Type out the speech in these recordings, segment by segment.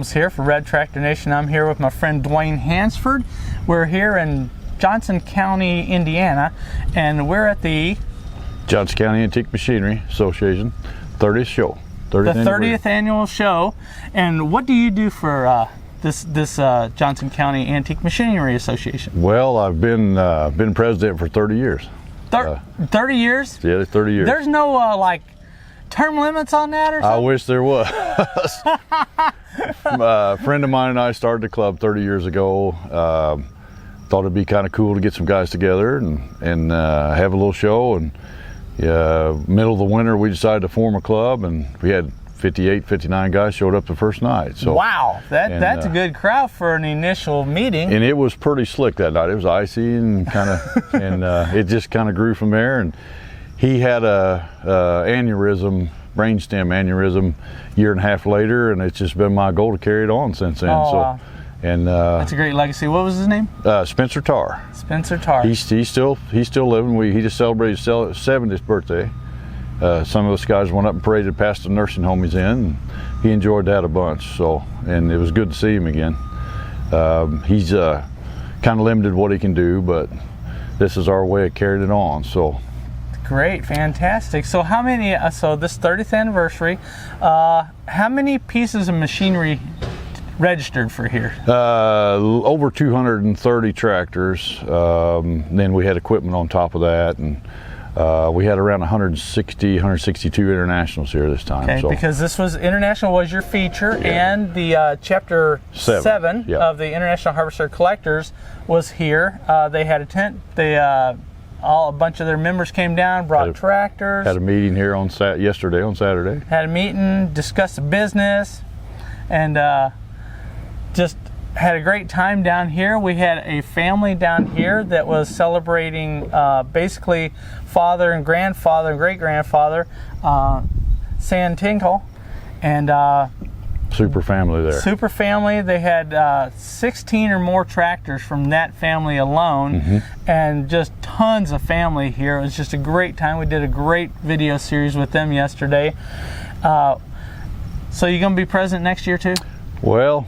Holmes here for Red Tractor Nation. I'm here with my friend Dwayne Hansford. We're here in Johnson County, Indiana, and we're at the Johnson County Antique Machinery Association 30th show. The 30th annual show. And what do you do for this Johnson County Antique Machinery Association? Well, I've been president for 30 years. 30 years? Yeah, 30 years. There's no like term limits on that or something? I wish there was. A friend of mine and I started the club 30 years ago. Thought it'd be kind of cool to get some guys together and have a little show. And middle of the winter, we decided to form a club, and we had 58, 59 guys showed up the first night. So wow, that's a good crowd for an initial meeting. And it was pretty slick that night. It was icy and kind of, and it just kind of grew from there. And he had a aneurysm, brainstem aneurysm, year and a half later, and it's just been my goal to carry it on since then. Oh, so, wow. And that's a great legacy. What was his name? Spencer Tarr. Spencer Tarr. He's still living. He just celebrated his 70th birthday. Some of us guys went up and paraded past the nursing home he's in. And he enjoyed that a bunch. So, and it was good to see him again. He's kind of limited what he can do, but this is our way of carrying it on. So. Great, fantastic. So how many, so this 30th anniversary, how many pieces of machinery registered for here? Over 230 tractors. Then we had equipment on top of that, and we had around 162 internationals here this time. Okay, so. Because this was international was your feature, yeah. And the chapter 7 yeah. of the International Harvester Collectors was here. They had a tent. They a bunch of their members came down, brought tractors. Had a meeting here on yesterday on Saturday. Had a meeting, discussed the business, and just had a great time down here. We had a family down here that was celebrating basically father and grandfather and great-grandfather, San Tinkle, and super family there. Super family. They had 16 or more tractors from that family alone, mm-hmm. and just tons of family here. It was just a great time. We did a great video series with them yesterday. So you're going to be present next year too? Well,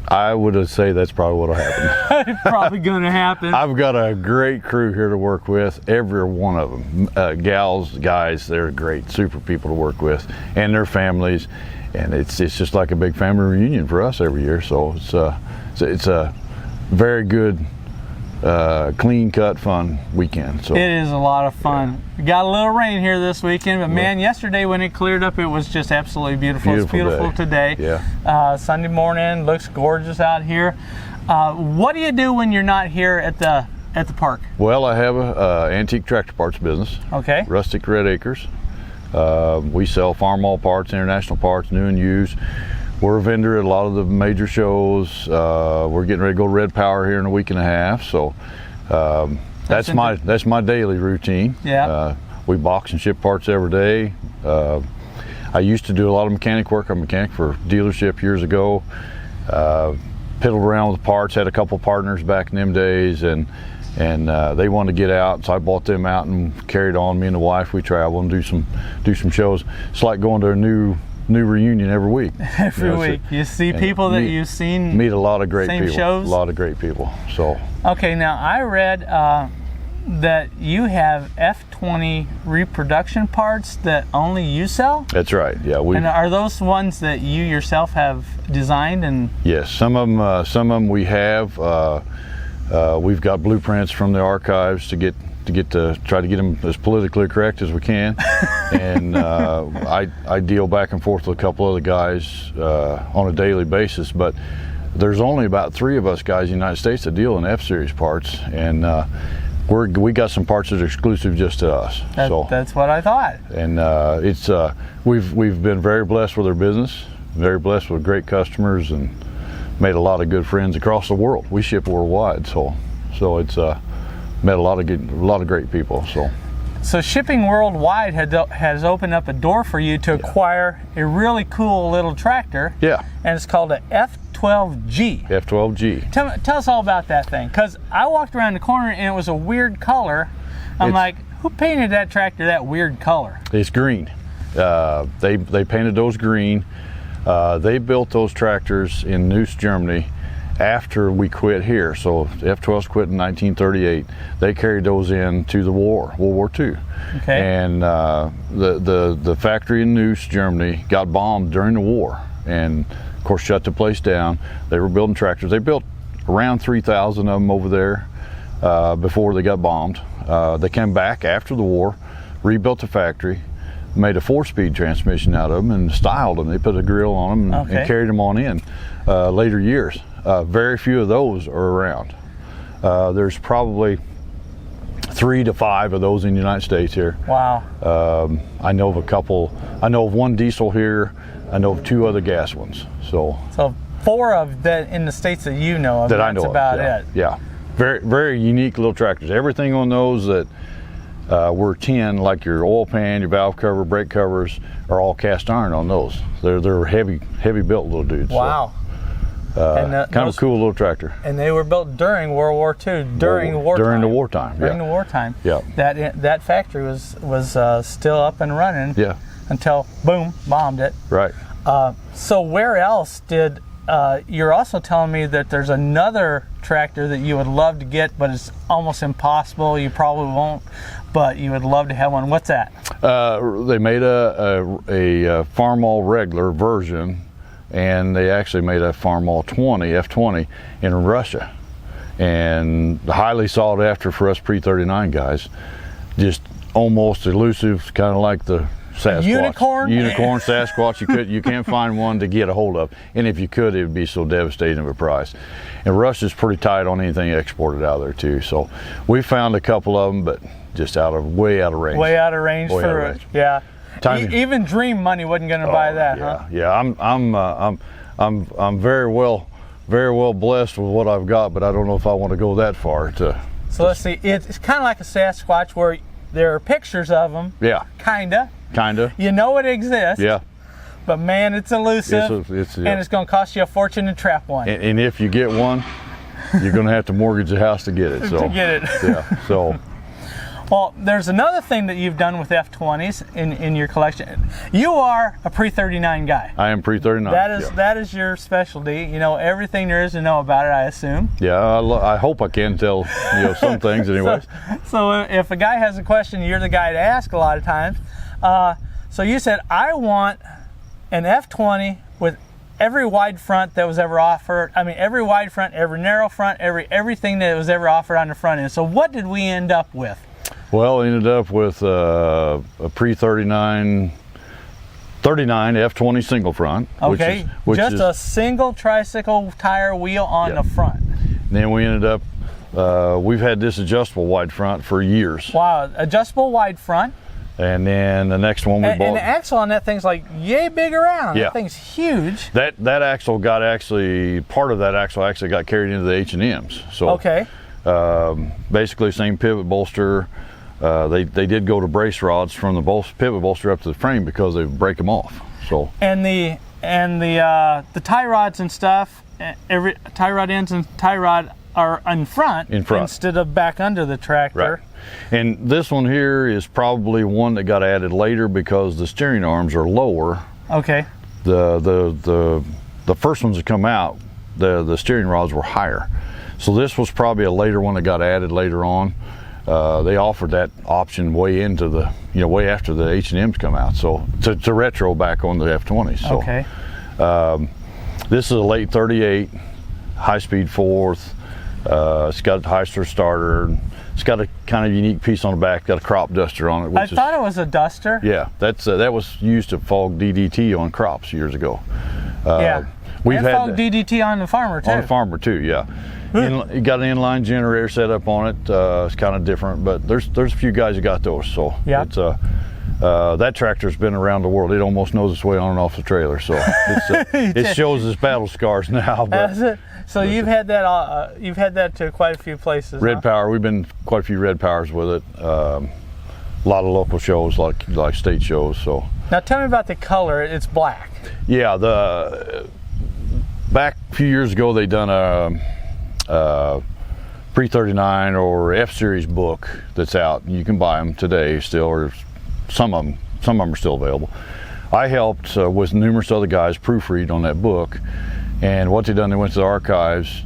I would say that's probably what'll happen. Probably going to happen. I've got a great crew here to work with. Every one of them, gals, guys, they're great, super people to work with, and their families. And it's just like a big family reunion for us every year. So it's a very good, clean cut, fun weekend. So it is a lot of fun. Yeah. We got a little rain here this weekend, but man, yesterday when it cleared up, it was just absolutely beautiful. It's beautiful today. Yeah. Sunday morning looks gorgeous out here. What do you do when you're not here at the park? Well, I have a antique tractor parts business. Okay. Rustic Red Acres. We sell Farmall parts, international parts, new and used. We're a vendor at a lot of the major shows. We're getting ready to go Red Power here in a week and a half. So that's my daily routine. Yeah. We box and ship parts every day. I used to do a lot of mechanic work. I'm a mechanic for a dealership years ago. Piddled around with parts. Had a couple partners back in them days, and they wanted to get out, so I bought them out and carried on. Me and the wife, we travel and do some shows. It's like going to a new reunion every week. Every week, you see people that you've seen. Meet a lot of great same people. Shows. A lot of great people. So. Okay, now I read that you have F20 reproduction parts that only you sell. That's right. Yeah. And are those ones that you yourself have designed? And yes, some of them we have. We've got blueprints from the archives to try to get them as politically correct as we can, and I deal back and forth with a couple other guys on a daily basis. But there's only about 3 of us guys in the United States that deal in F-series parts, and we got some parts that are exclusive just to us. That's what I thought. And we've been very blessed with our business, very blessed with great customers, and made a lot of good friends across the world. We ship worldwide, so it's met a lot of great people. So shipping worldwide has opened up a door for you to acquire a really cool little tractor. Yeah. And it's called a F12G. F12G. Tell us all about that thing, because I walked around the corner and it was a weird color. I'm like, who painted that tractor that weird color? It's green. They painted those green. They built those tractors in Neuss, Germany after we quit here. So F12s quit in 1938. They carried those into the war, World War II. Okay. And the factory in Neuss, Germany got bombed during the war, and of course shut the place down. They were building tractors. They built around 3,000 of them over there before they got bombed. They came back after the war, rebuilt the factory, made a 4-speed transmission out of them and styled them. They put a grill on them and carried them on in later years. Very few of those are around. There's probably 3 to 5 of those in the United States here. Wow. I know of a couple. I know of 1 diesel here. I know of 2 other gas ones. So 4 of that in the states that you know of. That I know that's of. about Yeah. it. Yeah. Very, very unique little tractors. Everything on those that were tin, like your oil pan, your valve cover, brake covers, are all cast iron on those. They're heavy built little dudes. Wow. So, kind of a cool little tractor. And they were built during World War II, during wartime. During the wartime. During the wartime. Yeah. That factory was still up and running. Yeah. Until boom, bombed it. Right. So where else did? You're also telling me that there's another tractor that you would love to get, but it's almost impossible. You probably won't, but you would love to have one. What's that? They made a Farmall regular version, and they actually made a Farmall F20 in Russia, and highly sought after for us pre-39 guys. Just almost elusive, kind of like the Sasquatch. Unicorn Sasquatch. You can't find one to get a hold of, and if you could, it would be so devastating of a price. And Russia's pretty tight on anything exported out of there too. So we found a couple of them, but just way out of range. Way out of range for it. Yeah. Even dream money wasn't going to buy that, yeah, huh? Yeah. I'm very well blessed with what I've got, but I don't know if I want to go that far. So let's see. It's kind of like a Sasquatch where there are pictures of them. Yeah. Kinda. You know it exists. Yeah. But man, it's elusive. And it's going to cost you a fortune to trap one. And if you get one, you're going to have to mortgage the house to get it. So. To get it. Yeah. So. Well, there's another thing that you've done with F20s in your collection. You are a pre-39 guy. I am pre-39. That is your specialty. You know everything there is to know about it, I assume. Yeah, I hope I can tell some things anyways. So if a guy has a question, you're the guy to ask a lot of times. So you said, I want an F20 with every wide front that was ever offered. I mean, every wide front, every narrow front, everything that was ever offered on the front end. So what did we end up with? Well, I ended up with a pre-39 F20 single front. Okay, just a single tricycle tire wheel on the front. Then we ended up, we've had this adjustable wide front for years. Wow, adjustable wide front. And then the next one we bought. And the axle on that thing's like yay big around. Yeah. That thing's huge. That axle got part of that axle actually got carried into the H&Ms. So okay. Basically same pivot bolster. They did go to brace rods from the pivot bolster up to the frame because they break them off. So and the tie rods and stuff, every tie rod ends and tie rod are in front instead of back under the tractor. Right. And this one here is probably one that got added later because the steering arms are lower. Okay. The first ones that come out, the steering rods were higher. So this was probably a later one that got added later on. They offered that option way into way after the H&Ms come out. So to retro back on the F20s. So, okay. This is a late 38, high-speed fourth. It's got a Harvester starter. It's got a kind of unique piece on the back. Got a crop duster on it. I thought it was a duster. Yeah, that was used to fog DDT on crops years ago. Yeah. We've had fog DDT on the farmer too. On the farmer too, yeah. You got an inline generator set up on it. It's kind of different, but there's a few guys that got those. So yeah. It's that tractor's been around the world. It almost knows its way on and off the trailer. So it shows its battle scars now. But, so you've had that to quite a few places. Red Power, we've been quite a few Red Powers with it. A lot of local shows, like state shows. So now tell me about the color. It's black. Yeah, back a few years ago they done a pre-39 or F-Series book that's out. You can buy them today still, or some of them are still available. I helped with numerous other guys proofread on that book, and what they done, they went to the archives,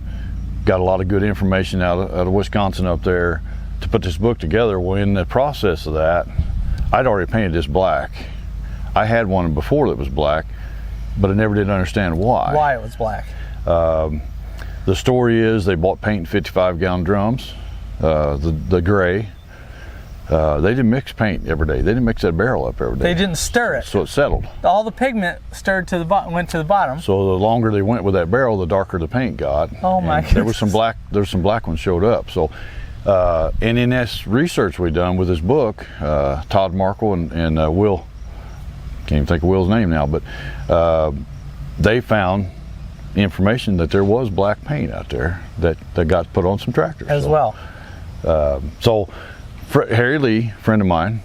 got a lot of good information out of Wisconsin up there to put this book together. Well, in the process of that, I'd already painted this black. I had one before that was black, but I never did understand why. Why it was black. The story is they bought paint in 55-gallon drums, the gray. They didn't mix paint every day. They didn't mix that barrel up every day. They didn't stir it. So it settled. All the pigment stirred to the bottom, went to the bottom. So the longer they went with that barrel, the darker the paint got. Oh my goodness. There was some black ones showed up. So, and in this research we done with this book, Todd Markle and Will, can't even think of Will's name now, but they found information that there was black paint out there that got put on some tractors. As well. Harry Lee, friend of mine,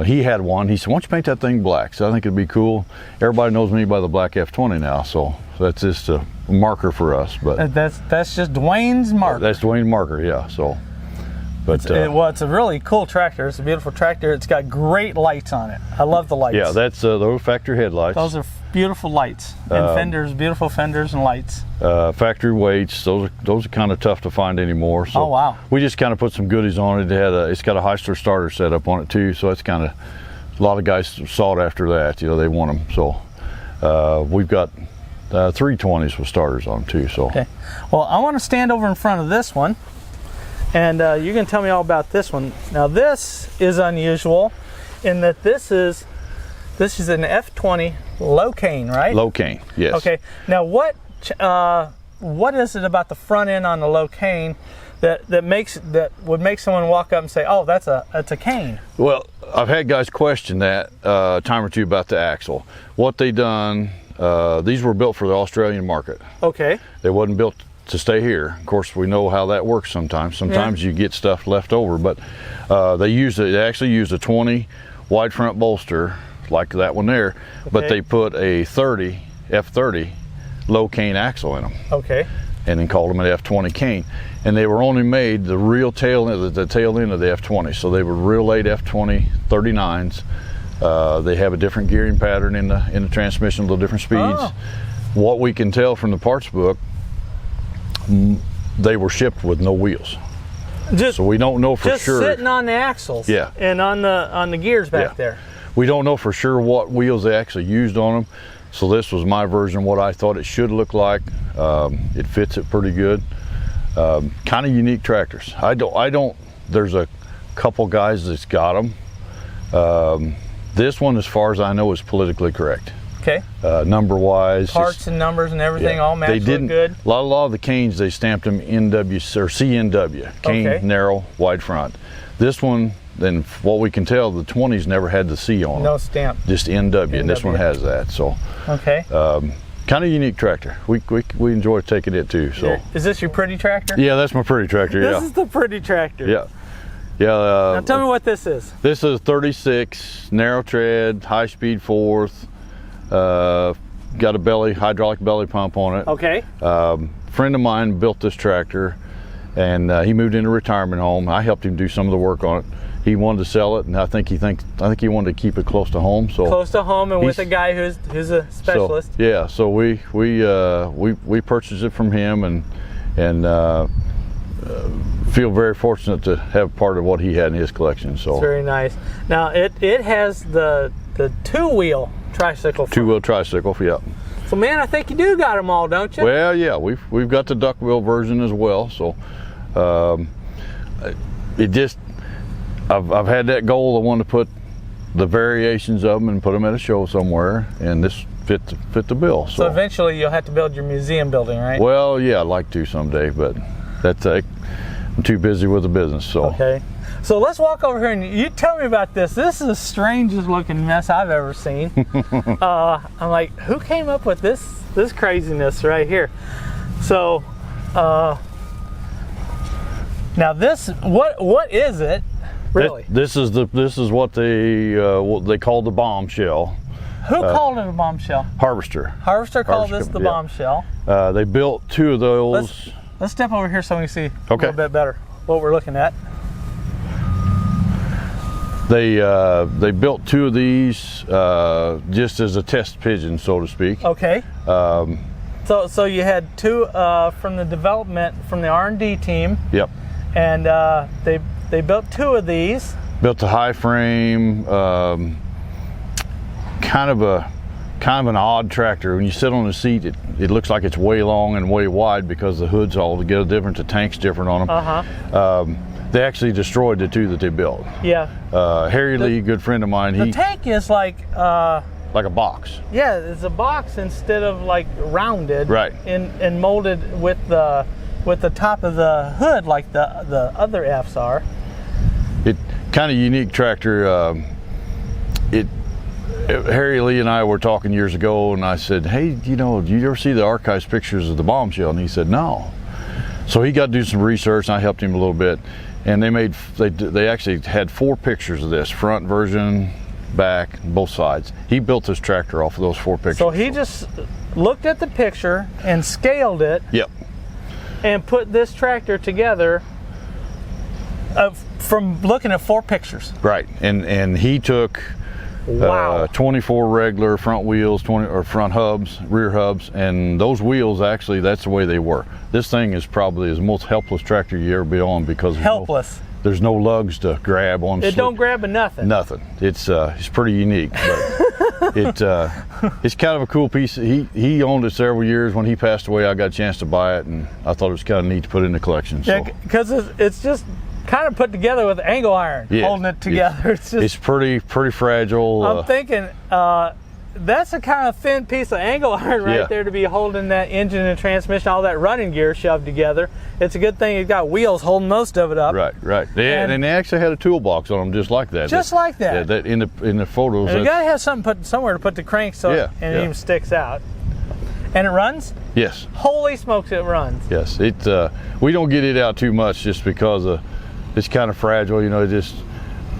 he had one. He said, "Why don't you paint that thing black?" So I think it'd be cool. Everybody knows me by the black F20 now, so that's just a marker for us. But that's just Dwayne's marker. That's Dwayne's marker, yeah. So, but it's a really cool tractor. It's a beautiful tractor. It's got great lights on it. I love the lights. Yeah, that's those factory headlights. Those are beautiful lights and fenders, beautiful fenders and lights. Factory weights. Those are kind of tough to find anymore. So oh wow! We just kind of put some goodies on it. It's got a Harvester starter set up on it too. So it's kind of a lot of guys sought after that. You know, they want them. So we've got 320s with starters on them too. So okay. Well, I want to stand over in front of this one, and you can tell me all about this one. Now this is unusual in that this is an F20 low cane, right? Low cane, yes. Okay. Now what is it about the front end on the low cane that would make someone walk up and say, "Oh, that's a cane"? Well, I've had guys question that a time or two about the axle. What they done, these were built for the Australian market. Okay. They wasn't built to stay here. Of course, we know how that works sometimes. Sometimes you get stuff left over, but they actually used a 20 wide front bolster like that one there, okay. But they put a F30 low cane axle in them. Okay. And then called them an F20 cane. And they were only made the real tail end of the F20. So they were real late F20 39s. They have a different gearing pattern in the transmission, a little different speeds. Oh. What we can tell from the parts book, they were shipped with no wheels. So we don't know for sure. Just sitting on the axles. Yeah. And on the gears back there. We don't know for sure what wheels they actually used on them. So this was my version, what I thought it should look like. It fits it pretty good. Kind of unique tractors. There's a couple guys that's got them. This one, as far as I know, is politically correct. Okay. Number wise. Parts and numbers and everything all match. They didn't. Good. A lot of the canes, they stamped them NW or CNW. Cane, narrow, wide front. This one, then what we can tell, the 20s never had the C on them. No stamp. Just NW, and this one has that. So. Okay. Kind of unique tractor. We enjoy taking it too. So. Is this your pretty tractor? Yeah, that's my pretty tractor. This is the pretty tractor. Yeah. Yeah. Now tell me what this is. This is 36 narrow tread, high speed fourth. Got a hydraulic belly pump on it. Okay. Friend of mine built this tractor, and he moved into a retirement home. I helped him do some of the work on it. He wanted to sell it, and I think he wanted to keep it close to home. So close to home, and with a guy who's a specialist. So, yeah. So we purchased it from him, and feel very fortunate to have part of what he had in his collection. So it's very nice. Now it has the two-wheel tricycle. Two-wheel tricycle, yeah. So man, I think you do got them all, don't you? Well, yeah, we've got the duck wheel version as well. So I've had that goal. I want to put the variations of them and put them at a show somewhere, and this fit the bill. So eventually you'll have to build your museum building, right? Well, yeah, I'd like to someday, but that's I'm too busy with the business. So okay. So let's walk over here and you tell me about this. This is the strangest looking mess I've ever seen. I'm like, who came up with this craziness right here? So now this, what is it really? This is what they call the Bombshell. Who called it a Bombshell? Harvester. Harvester called this the Bombshell. They built two of those. Let's step over here so we can see a little bit better what we're looking at. They built 2 of these just as a test pigeon, so to speak. Okay. So you had 2 from the development, from the R&D team. Yep. And they built 2 of these. Built a high frame, kind of an odd tractor. When you sit on the seat, it looks like it's way long and way wide because the hood's altogether different, the tank's different on them. They actually destroyed the 2 that they built. Yeah. Harry Lee, good friend of mine. The tank is like a box. Yeah, it's a box instead of like rounded. Right. And molded with the top of the hood like the other Fs are. It kind of unique tractor. Harry Lee and I were talking years ago, and I said, "Hey, do you ever see the archives pictures of the Bombshell?" And he said, "No." So he got to do some research, and I helped him a little bit. And they actually had 4 pictures of this, front version, back, both sides. He built this tractor off of those 4 pictures. So he just looked at the picture and scaled it. Yep. And put this tractor together from looking at 4 pictures. Right. And he took 24 regular front wheels, front hubs, rear hubs, and those wheels, actually, that's the way they were. This thing is probably the most helpless tractor you ever be on because there's no lugs to grab on. It don't grab a nothing. Nothing. It's pretty unique, but it's kind of a cool piece. He owned it several years. When he passed away, I got a chance to buy it, and I thought it was kind of neat to put in the collection. Yeah, because it's just kind of put together with angle iron, holding it together. It's pretty fragile. I'm thinking that's a kind of thin piece of angle iron right there to be holding that engine and transmission, all that running gear shoved together. It's a good thing you've got wheels holding most of it up. Right. And they actually had a toolbox on them just like that. Just like that. Yeah, that in the photos. You gotta have something somewhere to put the crank it even sticks out. And it runs? Yes. Holy smokes, it runs. Yes. We don't get it out too much just because it's kind of fragile,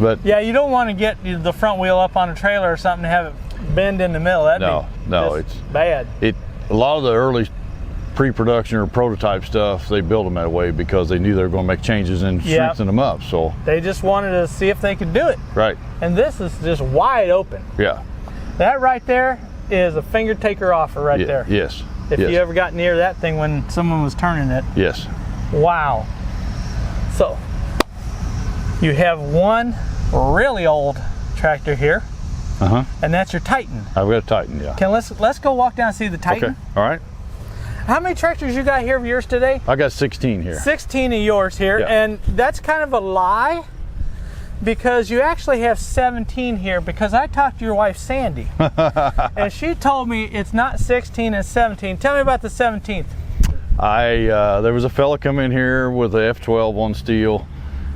but yeah, you don't want to get the front wheel up on a trailer or something to have it bend in the middle. It's bad. A lot of the early pre-production or prototype stuff, they built them that way because they knew they were going to make changes and strengthen them up. So they just wanted to see if they could do it. Right. And this is just wide open. Yeah. That right there is a finger taker offer right there. Yes. If you ever got near that thing when someone was turning it. Yes. Wow. So you have one really old tractor here. And that's your Titan. I've got a Titan, yeah. Let's go walk down and see the Titan. Okay. All right. How many tractors you got here of yours today? I got 16 here. 16 of yours here, and that's kind of a lie because you actually have 17 here because I talked to your wife Sandy and she told me it's not 16 and 17. Tell me about the 17th. There was a fella come in here with a F12 on steel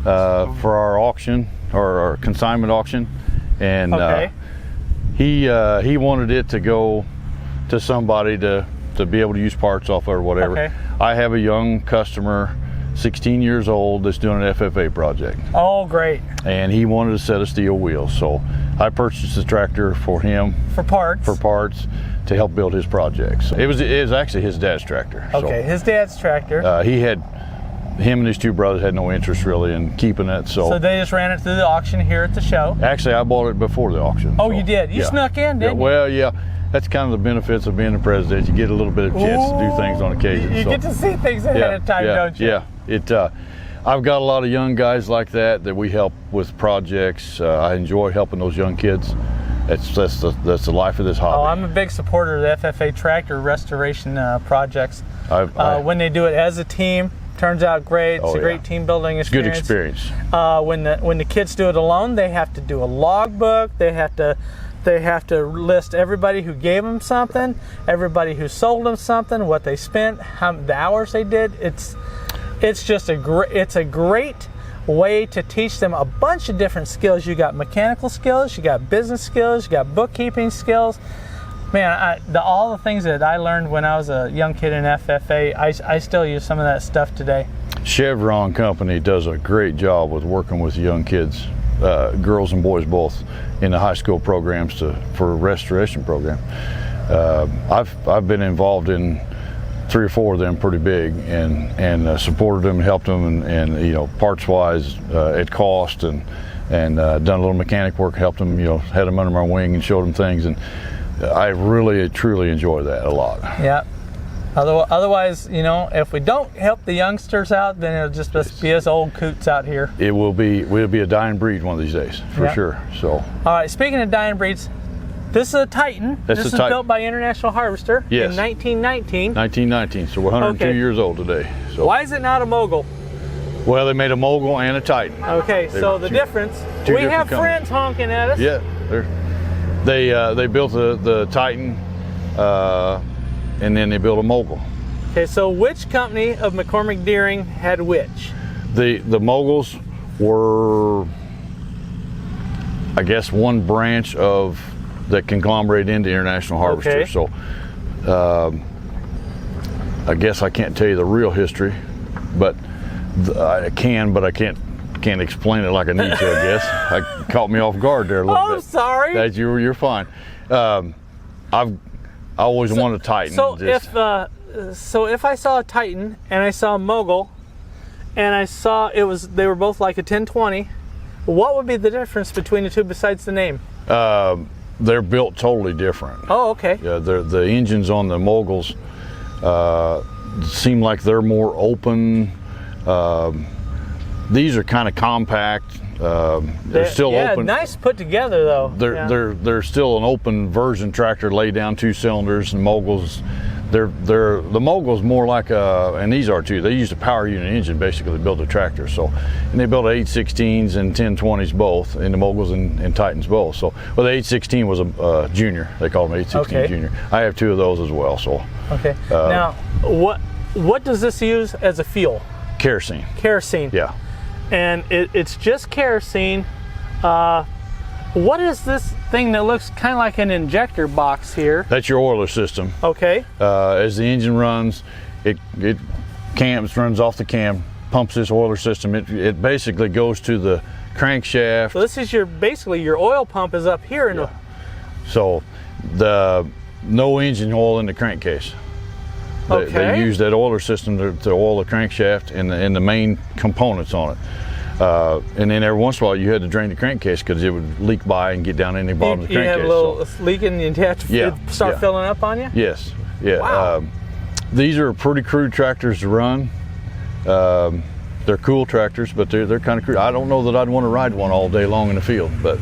for our auction or our consignment auction, and he wanted it to go to somebody to be able to use parts off or whatever. I have a young customer, 16 years old, that's doing an FFA project. Oh, great. And he wanted a set of steel wheels, so I purchased the tractor for him for parts to help build his projects. It was actually his dad's tractor. Okay, so, his dad's tractor. Him and his 2 brothers had no interest really in keeping it, so they just ran it through the auction here at the show. Actually, I bought it before the auction. Oh, so, you did? You snuck in, didn't you? Well, yeah. That's kind of the benefits of being the president. You get a little bit of chance to do things on occasion. You get to see things ahead of time, don't you? Yeah. I've got a lot of young guys like that we help with projects. I enjoy helping those young kids. That's the life of this hobby. Oh, I'm a big supporter of the FFA tractor restoration projects. When they do it as a team, turns out great. It's a great team building experience. Good experience. When the kids do it alone, they have to do a logbook. They have to list everybody who gave them something, everybody who sold them something, what they spent, the hours they did. It's just a great way to teach them a bunch of different skills. You got mechanical skills, you got business skills, you got bookkeeping skills. Man, all the things that I learned when I was a young kid in FFA, I still use some of that stuff today. Chevron Company does a great job with working with young kids, girls and boys both, in the high school programs for a restoration program. I've been involved in 3 or 4 of them pretty big, and supported them and helped them, and parts wise at cost, and and done a little mechanic work, helped them, you know, had them under my wing and showed them things, and I really truly enjoy that a lot. Yeah. Otherwise, you know, if we don't help the youngsters out, then it'll just be us old coots out here. We'll be a dying breed one of these days, for sure. So. All right, speaking of dying breeds, this is a Titan. This is built by International Harvester in 1919. 1919, so we're 102 years old today. So. Why is it not a Mogul? Well, they made a Mogul and a Titan. Okay, so the difference, we have friends honking at us. Yeah, they built the Titan, and then they built a Mogul. Okay, so which company of McCormick Deering had which? The Moguls were, I guess, one branch of that conglomerated into International Harvester. Okay. So I guess I can't tell you the real history, but I can, but I can't explain it like I need to. I guess I caught me off guard there a little bit. I'm sorry. That you're fine. I always wanted a Titan. So if I saw a Titan and I saw a Mogul, and I saw they were both like a 1020, what would be the difference between the two besides the name? They're built totally different. Oh, okay. Yeah, the engines on the Moguls seem like they're more open. These are kind of compact. They're still open. Yeah, nice put together though. They're still an open version tractor, laid down 2 cylinders, and Moguls. The Mogul's more like and these are too. They used a power unit engine basically to build a tractor. So, and they built 816s and 1020s both, in the Moguls and Titans both. So, well, the 816 was a junior. They called them 816 junior. I have 2 of those as well. So, okay. Now, what does this use as a fuel? Kerosene. Kerosene. Yeah. And it's just kerosene. What is this thing that looks kind of like an injector box here? That's your oiler system. Okay. As the engine runs, it runs off the cam, pumps this oiler system. It basically goes to the crankshaft. So this is basically your oil pump is up here. So no engine oil in the crankcase. They use that oiler system to oil the crankshaft and the main components on it. And then every once in a while you had to drain the crankcase because it would leak by and get down in the bottom of the crankcase. You have a little leak and you have to start filling up on you? Yes. Yeah. Wow. These are pretty crude tractors to run. They're cool tractors, but they're kind of crude. I don't know that I'd want to ride one all day long in the field, but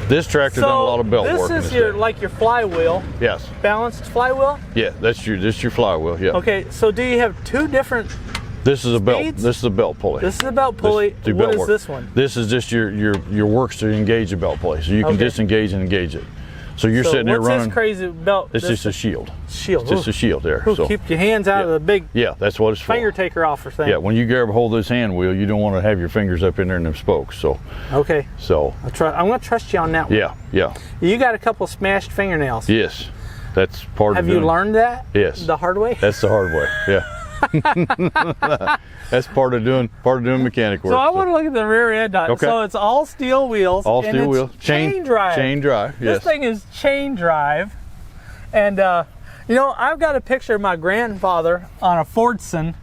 this tractor done a lot of belt work. This is like your flywheel. Yes. Balanced flywheel? Yeah, this is your flywheel, yeah. Okay, so do you have 2 different This is a belt. This is a belt pulley. This is a belt pulley. What is this one? This is just your works to engage the belt pulley, so you can disengage and engage it. So you're sitting there running. What's this crazy belt? It's just a shield. Shield. It's just a shield there. So keep your hands out of the big. Yeah, that's what it's for. Finger taker offer thing. Yeah, when you grab a hold of this hand wheel, you don't want to have your fingers up in there in them spokes. So. Okay. So. I'm going to trust you on that one. Yeah, yeah. You got a couple smashed fingernails. Yes, that's part of. Have you learned that? Yes. The hard way. That's the hard way. Yeah. That's part of doing mechanic work. So I want to look at the rear end. Okay. So it's all steel wheels. All steel wheels. Chain drive. Chain drive. Yes. This thing is chain drive, and you know, I've got a picture of my grandfather on a Fordson,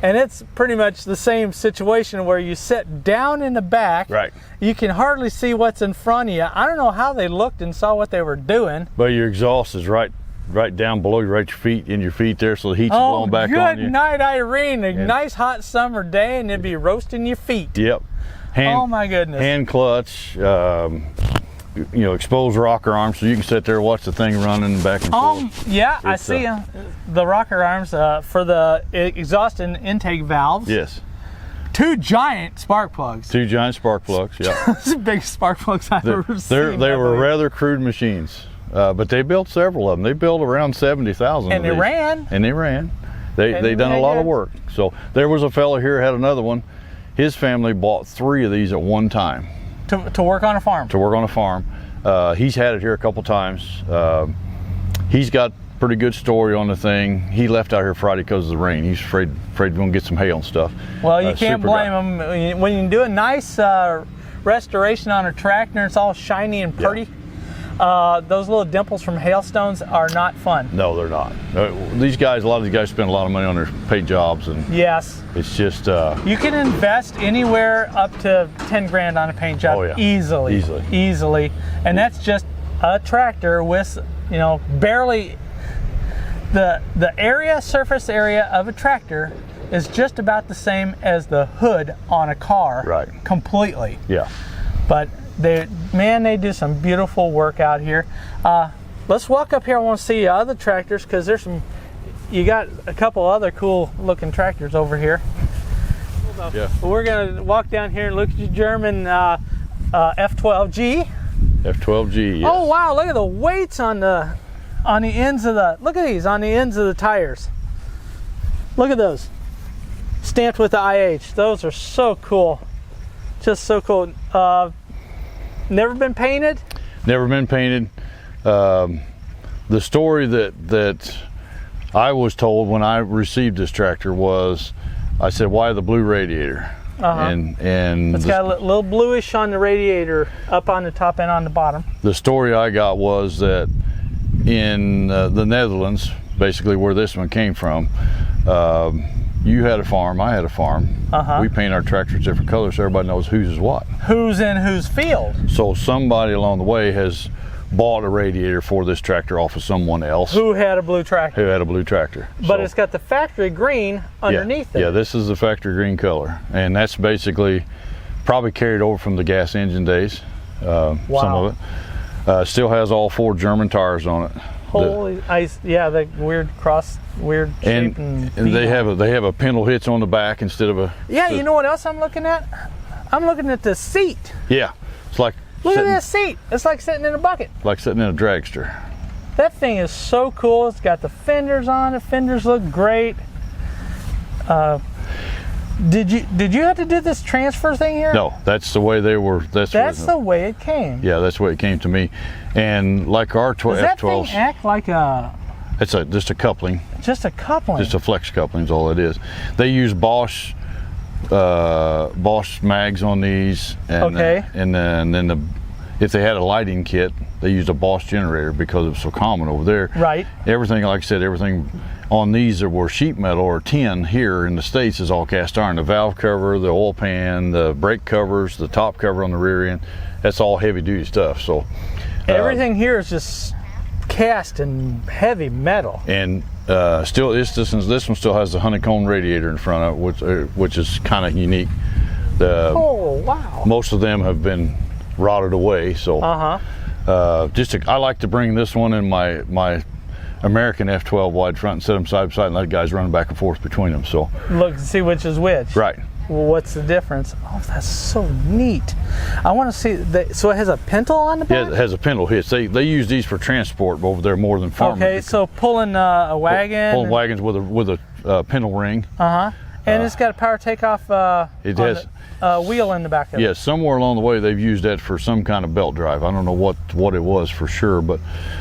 and it's pretty much the same situation where you sit down in the back. Right. You can hardly see what's in front of you. I don't know how they looked and saw what they were doing. But your exhaust is right down below you, right in your feet there, so the heat's blowing back on you. Good night, Irene. A nice hot summer day, and it'd be roasting your feet. Yep. Oh my goodness. Hand clutch, exposed rocker arms, so you can sit there and watch the thing running back and forth. Yeah, I see the rocker arms for the exhaust and intake valves. Yes. 2 giant spark plugs. 2 giant spark plugs. Yeah. Those are the biggest spark plugs I've ever seen. They were rather crude machines. But they built several of them. They built around 70,000 and of these. And they ran. They done a lot of work. So there was a fellow here had another one. His family bought 3 of these at one time. To work on a farm. To work on a farm. He's had it here a couple times. He's got pretty good story on the thing. He left out here Friday because of the rain. He's afraid we're gonna get some hail and stuff. Well, you can't blame him. When you do a nice restoration on a tractor, it's all shiny and pretty. those little dimples from hailstones are not fun. No, they're not. These guys, a lot of these guys spend a lot of money on their paint jobs, and yes, it's just you can invest anywhere up to 10 grand on a paint job. Oh, yeah. easily, and that's just a tractor with, you know, barely the surface area of a tractor is just about the same as the hood on a car. Right. Completely. yeah. But they do some beautiful work out here. Let's walk up here. I want to see other tractors, because there's you got a couple other cool looking tractors over here. Yeah. We're gonna walk down here and look at your German F12G. F12G. Yes. Oh wow! Look at the weights on the ends of the. Look at these on the ends of the tires. Look at those, stamped with the IH. Those are so cool. Just so cool. Never been painted? Never been painted. The story that I was told when I received this tractor was, I said, "Why the blue radiator?" And it's got a little bluish on the radiator, up on the top and on the bottom. The story I got was that in the Netherlands, basically where this one came from, you had a farm, I had a farm. We paint our tractors different colors so everybody knows whose is what. Who's in whose field. So somebody along the way has bought a radiator for this tractor off of someone else. Who had a blue tractor. Who had a blue tractor. But it's got the factory green underneath it. Yeah, this is the factory green color. And that's basically probably carried over from the gas engine days, some of it. Still has all 4 German tires on it. Holy ice! Yeah, the weird shape and they have a pintle hitch on the back instead of a. Yeah, you know what else I'm looking at? I'm looking at the seat. Yeah, it's like. Look at that seat. It's like sitting in a bucket. Like sitting in a dragster. That thing is so cool. It's got the fenders on it. Fenders look great. Did you have to do this transfer thing here? No, that's the way they were. That's the way it came. Yeah, that's the way it came to me. And like our Does that thing act like a? It's just a coupling. Just a coupling. Just a flex coupling is all it is. They use Bosch mags on these, and then if they had a lighting kit, they used a Bosch generator because it's so common over there. Right. Everything, like I said, everything on these that were sheet metal or tin here in the States is all cast iron. The valve cover, the oil pan, the brake covers, the top cover on the rear end, that's all heavy duty stuff. So everything here is just cast and heavy metal. And still, this one still has the honeycomb radiator in front of it, which is kind of unique. Oh wow! Most of them have been rotted away. So I like to bring this one in my American F12 wide front and set them side by side and let guys run back and forth between them. So look and see which is which. Right. Well, what's the difference? Oh, that's so neat. I want to see. So it has a pintle on the back? Yeah, it has a pintle hitch. They use these for transport over there more than farming. Okay, so pulling a wagon. Pulling wagons with a pintle ring. And it's got a power takeoff wheel in the back of it. Yeah, somewhere along the way they've used that for some kind of belt drive. I don't know what it was for sure, but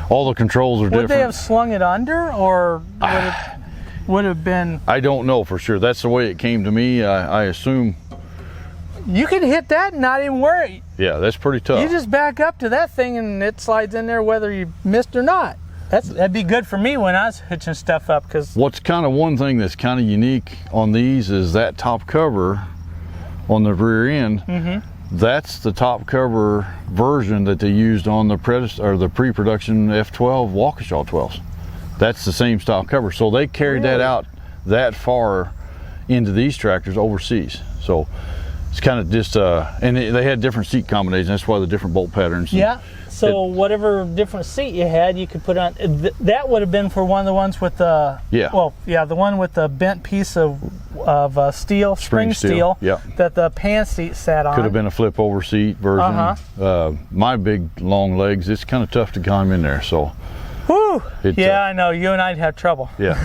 all the controls are different. Would they have slung it under, or would have been? I don't know for sure. That's the way it came to me. I assume. You can hit that and not even worry. Yeah, that's pretty tough. You just back up to that thing and it slides in there whether you missed or not. That'd be good for me when I was hitching stuff up. Because what's kind of one thing that's kind of unique on these is that top cover on the rear end. That's the top cover version that they used on the pre-production F12 Waukesha 12s. That's the same style cover. So they carried that out that far into these tractors overseas. So it's kind of just and they had different seat combinations. That's why the different bolt patterns. Yeah. So whatever different seat you had, you could put on. That would have been for one of the ones with the. Yeah. Well, yeah, the one with the bent piece of steel, spring steel. Yeah. That the pan seat sat on. Could have been a flip over seat version. My big long legs, it's kind of tough to climb in there. So. Whew. I know. You and I'd have trouble. Yeah.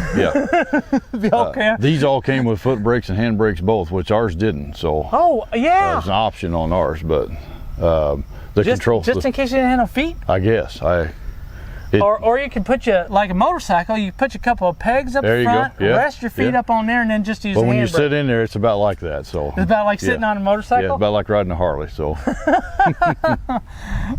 These all came with foot brakes and hand brakes both, which ours didn't. So. Oh yeah. It's an option on ours, but. The controls. Just in case you didn't have no feet? I guess. Or you can put like a motorcycle, you put a couple of pegs up front, rest your feet up on there, and then just use the handbrake. But when you sit in there, it's about like that. So it's about like sitting on a motorcycle? Yeah, it's about like riding a Harley. So.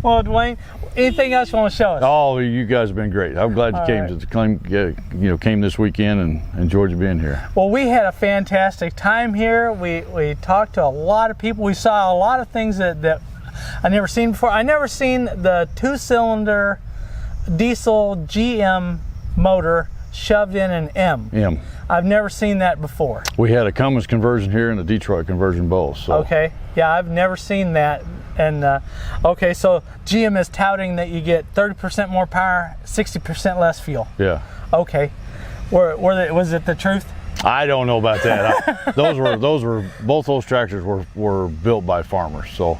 Well, Dwayne, anything else you want to show us? Oh, you guys have been great. I'm glad you came this weekend and enjoyed you being here. Well, we had a fantastic time here. We talked to a lot of people. We saw a lot of things that I never seen before. I never seen the 2-cylinder diesel GM motor shoved in an M. I've never seen that before. We had a Cummins conversion here and a Detroit conversion both. So. Okay, yeah, I've never seen that. And okay, so GM is touting that you get 30% more power, 60% less fuel. Yeah. Okay, was it the truth? I don't know about that. Both those tractors were built by farmers, so.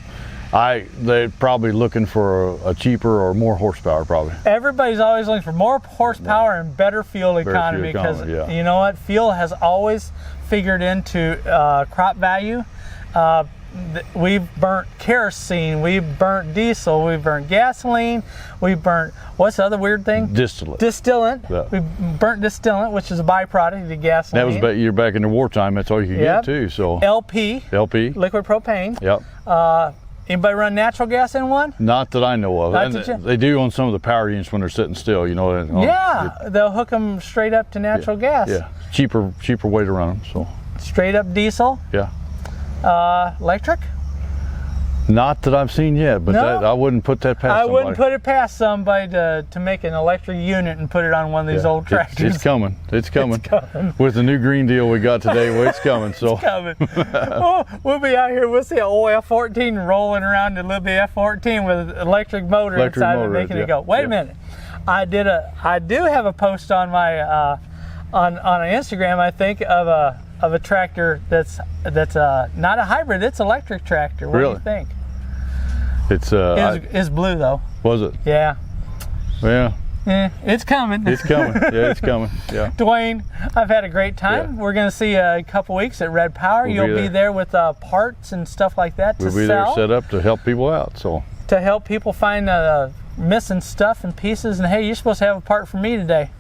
They're probably looking for a cheaper or more horsepower, probably. Everybody's always looking for more horsepower and better fuel economy because you know what? Fuel has always figured into crop value. We've burnt kerosene, we've burnt diesel, we've burnt gasoline, we've burnt, what's the other weird thing? Distillate. Distillant. Yeah. We burnt distillant, which is a byproduct of the gasoline. That was you're back in the wartime. That's all you could get too. So LP. Liquid propane. Yep. Anybody run natural gas in one? Not that I know of. They do on some of the power units when they're sitting still, you know. They'll hook them straight up to natural gas. Yeah, cheaper way to run them. So straight up diesel. Yeah. Electric? Not that I've seen yet, but I wouldn't put that past somebody. I wouldn't put it past somebody to make an electric unit and put it on one of these old tractors. It's coming. It's coming. With the new green deal we got today, well, it's coming. So. It's coming. We'll be out here. We'll see an old F14 rolling around a little bit F14 with an electric motor inside of it, making it go. Wait a minute. I do have a post on my on Instagram, I think, of a tractor that's not a hybrid. It's an electric tractor. What do you think? It's blue though. Was it? Yeah. Yeah. It's coming. It's coming. Yeah, it's coming. Yeah. Dwayne, I've had a great time. Yeah. We're going to see you a couple weeks at Red Power. You'll be there with parts and stuff like that to sell. We'll be there set up to help people out. So. To help people find missing stuff and pieces. And hey, you're supposed to have a part for me today.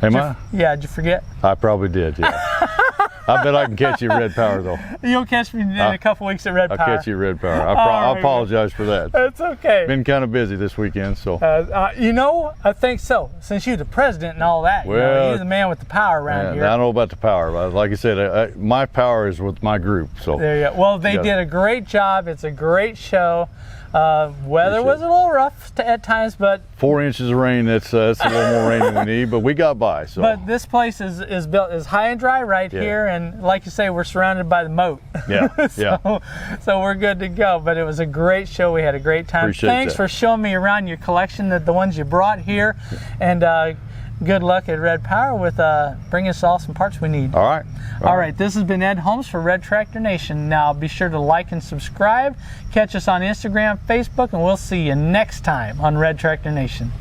Am I? Yeah. Did you forget? I probably did. Yeah. I bet I can catch you at Red Power, though. You'll catch me in a couple weeks at Red Power. I'll catch you at Red Power. I apologize for that. That's okay. Been kind of busy this weekend, so. You know, I think so. Since you're the president and all that, you're the man with the power around here. I don't know about the power, but like I said, my power is with my group. So. There you go. Well, they did a great job. It's a great show. Weather was a little rough at times, but 4 inches of rain, that's a little more rain than we need, but we got by. So. But this place is built high and dry right here, and like you say, we're surrounded by the moat. Yeah. So we're good to go. But it was a great show. We had a great time. Thanks for showing me around your collection, the ones you brought here, and good luck at Red Power with bringing us all some parts we need. All right. All right. This has been Ed Holmes for Red Tractor Nation. Now be sure to like and subscribe. Catch us on Instagram, Facebook, and we'll see you next time on Red Tractor Nation.